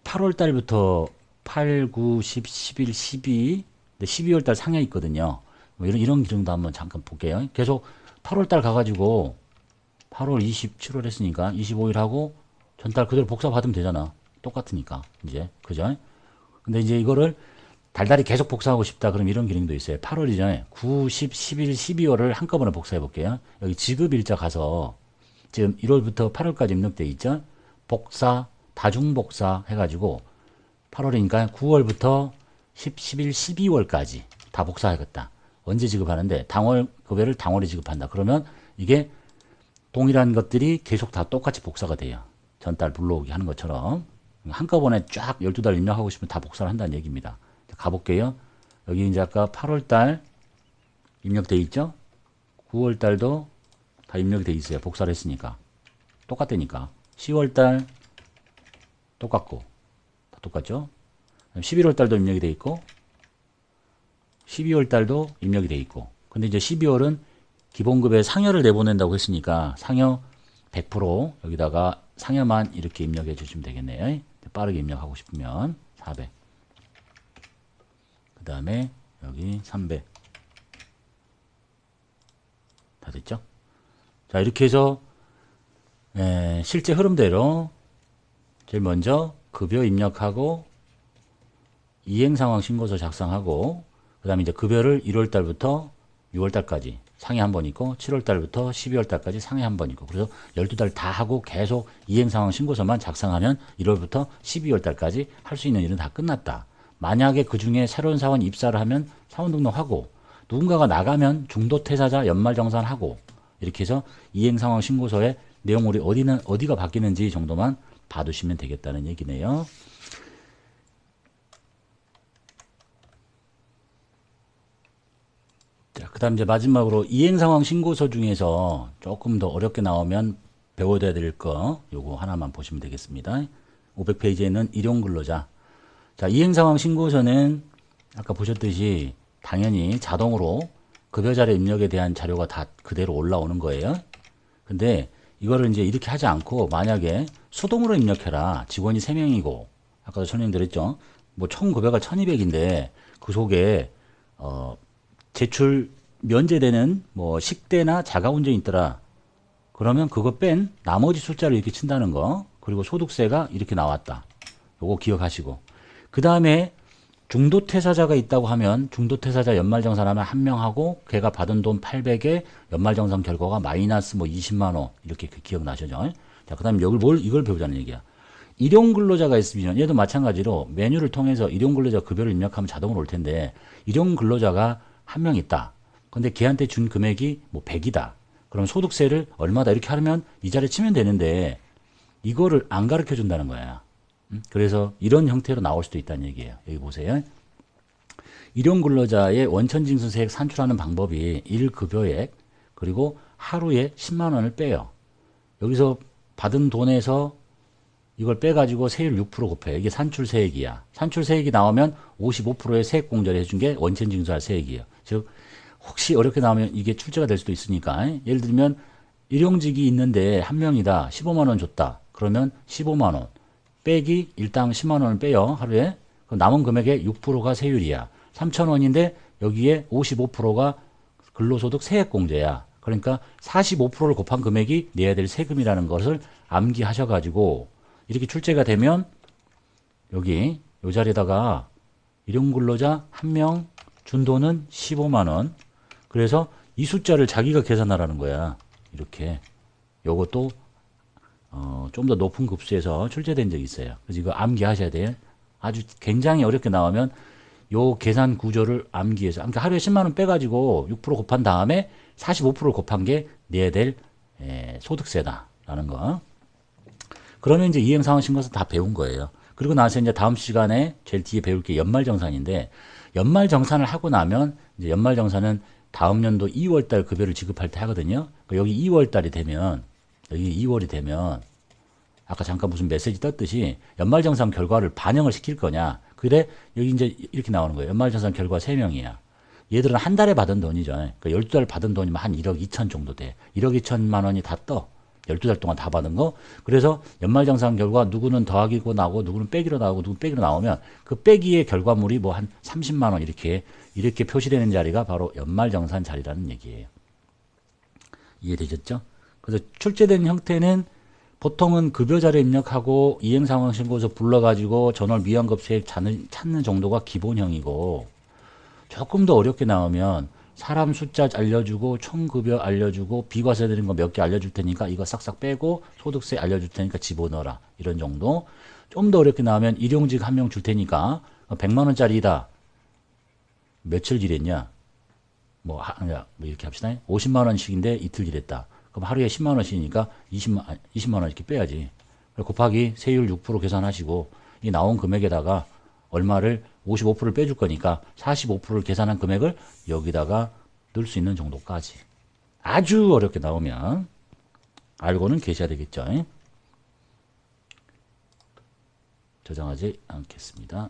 8월 달부터 8, 9, 10, 11, 12 12월 달 상여 있거든요. 뭐 이런 기능도 한번 잠깐 볼게요. 계속 8월 달 가가지고 8월 27월 했으니까 25일 하고 전달 그대로 복사 받으면 되잖아. 똑같으니까 이제 그죠? 근데 이제 이거를 달달이 계속 복사하고 싶다. 그럼 이런 기능도 있어요. 8월 이전에 9, 10, 11, 12월을 한꺼번에 복사해 볼게요. 여기 지급일자 가서 지금 1월부터 8월까지 입력돼 있죠? 복사, 다중복사 해가지고 8월이니까 9월부터 10, 11, 12월까지 다 복사하겠다. 언제 지급하는데 당월 급여를 당월에 지급한다. 그러면 이게 동일한 것들이 계속 다 똑같이 복사가 돼요. 전달 불러오기 하는 것처럼 한꺼번에 쫙 12달 입력하고 싶으면 다 복사를 한다는 얘기입니다. 가볼게요. 여기 이제 아까 8월달 입력돼 있죠? 9월달도 다 입력이 돼 있어요. 복사를 했으니까. 똑같다니까. 10월달 똑같고. 다 똑같죠? 11월달도 입력이 돼 있고 12월달도 입력이 돼 있고. 근데 이제 12월은 기본급에 상여를 내보낸다고 했으니까 상여 100% 여기다가 상여만 이렇게 입력해 주시면 되겠네요. 빠르게 입력하고 싶으면 400. 그 다음에 여기 300. 다 됐죠? 자, 이렇게 해서 실제 흐름대로 제일 먼저 급여 입력하고 이행상황 신고서 작성하고 그 다음에 이제 급여를 1월달부터 6월달까지 상해 한 번 있고 7월달부터 12월달까지 상해 한 번 있고 그래서 12달 다 하고 계속 이행상황 신고서만 작성하면 1월부터 12월달까지 할 수 있는 일은 다 끝났다. 만약에 그 중에 새로운 사원 입사를 하면 사원 등록하고 누군가가 나가면 중도퇴사자 연말정산하고 이렇게 해서 이행상황 신고서의 내용물이 어디가 바뀌는지 정도만 봐두시면 되겠다는 얘기네요. 자, 그 다음 이제 마지막으로 이행상황 신고서 중에서 조금 더 어렵게 나오면 배워둬야 될 거 요거 하나만 보시면 되겠습니다. 500페이지에는 일용근로자. 자, 이행상황 신고서는 아까 보셨듯이 당연히 자동으로 급여자료 입력에 대한 자료가 다 그대로 올라오는 거예요. 근데 이거를 이제 이렇게 하지 않고 만약에 수동으로 입력해라. 직원이 3명이고 아까도 설명드렸죠. 뭐 총 급여가 1200인데 그 속에 제출 면제되는 뭐 식대나 자가운전이 있더라. 그러면 그거 뺀 나머지 숫자를 이렇게 친다는 거. 그리고 소득세가 이렇게 나왔다. 요거 기억하시고. 그 다음에 중도퇴사자가 있다고 하면 중도퇴사자 연말정산하면 한 명 하고 걔가 받은 돈 800에 연말정산 결과가 마이너스 뭐 20만 원 이렇게 기억나시죠? 자, 그 다음에 이걸 배우자는 얘기야. 일용근로자가 있으면 얘도 마찬가지로 메뉴를 통해서 일용근로자 급여를 입력하면 자동으로 올 텐데 일용근로자가 한 명 있다. 근데 걔한테 준 금액이 뭐 100이다. 그럼 소득세를 얼마다 이렇게 하면 이 자리에 치면 되는데 이거를 안 가르쳐 준다는 거야. 그래서 이런 형태로 나올 수도 있다는 얘기예요. 여기 보세요. 일용근로자의 원천징수세액 산출하는 방법이 1급여액 그리고 하루에 10만 원을 빼요. 여기서 받은 돈에서 이걸 빼가지고 세율 6% 곱해요. 이게 산출세액이야. 산출세액이 나오면 55%의 세액공제를 해준 게 원천징수할 세액이에요. 즉 혹시 어렵게 나오면 이게 출제가 될 수도 있으니까 예를 들면 일용직이 있는데 한 명이다. 15만 원 줬다. 그러면 15만 원 빼기 일당 10만 원을 빼요. 하루에. 그럼 남은 금액의 6%가 세율이야. 3천 원인데 여기에 55%가 근로소득 세액공제야. 그러니까 45%를 곱한 금액이 내야 될 세금이라는 것을 암기하셔가지고 이렇게 출제가 되면 여기 이 자리에다가 일용근로자 한 명 준 돈은 15만 원. 그래서 이 숫자를 자기가 계산하라는 거야. 이렇게. 요것도 좀 더 높은 급수에서 출제된 적이 있어요. 그래서 이거 암기하셔야 돼요. 아주 굉장히 어렵게 나오면 요 계산 구조를 암기해서 그러니까 하루에 10만 원 빼가지고 6% 곱한 다음에 45%를 곱한 게 내야 될 소득세다라는 거. 그러면 이제 이행상황 신고서 다 배운 거예요. 그리고 나서 이제 다음 시간에 제일 뒤에 배울 게 연말정산인데 연말정산을 하고 나면 이제 연말정산은 다음 연도 2월달 급여를 지급할 때 하거든요. 그러니까 여기 2월달이 되면 여기 2월이 되면 아까 잠깐 무슨 메시지 떴듯이 연말정산 결과를 반영을 시킬 거냐. 그래 여기 이제 이렇게 나오는 거예요. 연말정산 결과 3명이야. 얘들은 한 달에 받은 돈이죠. 그러니까 12달 받은 돈이면 한 1억 2천 정도 돼. 1억 2천만 원이 다 떠. 12달 동안 다 받은 거. 그래서 연말정산 결과 누구는 더하기로 나오고 누구는 빼기로 나오고 누구는 빼기로 나오면 그 빼기의 결과물이 뭐 한 30만 원 이렇게 표시되는 자리가 바로 연말정산 자리라는 얘기예요. 이해되셨죠? 그래서 출제된 형태는 보통은 급여자료 입력하고 이행상황신고서 불러가지고 전월 미완급세액 찾는 정도가 기본형이고 조금 더 어렵게 나오면 사람 숫자 알려주고 총급여 알려주고 비과세 드린 거 몇 개 알려줄 테니까 이거 싹싹 빼고 소득세 알려줄 테니까 집어넣어라. 이런 정도. 좀 더 어렵게 나오면 일용직 한 명 줄 테니까 100만 원짜리다. 며칠 일했냐? 뭐 이렇게 합시다. 50만 원씩인데 이틀 일했다. 그럼 하루에 10만 원씩이니까 20만 원 이렇게 빼야지. 곱하기 세율 6% 계산하시고 이 나온 금액에다가 얼마를 55%를 빼줄 거니까 45%를 계산한 금액을 여기다가 넣을 수 있는 정도까지. 아주 어렵게 나오면 알고는 계셔야 되겠죠. 저장하지 않겠습니다.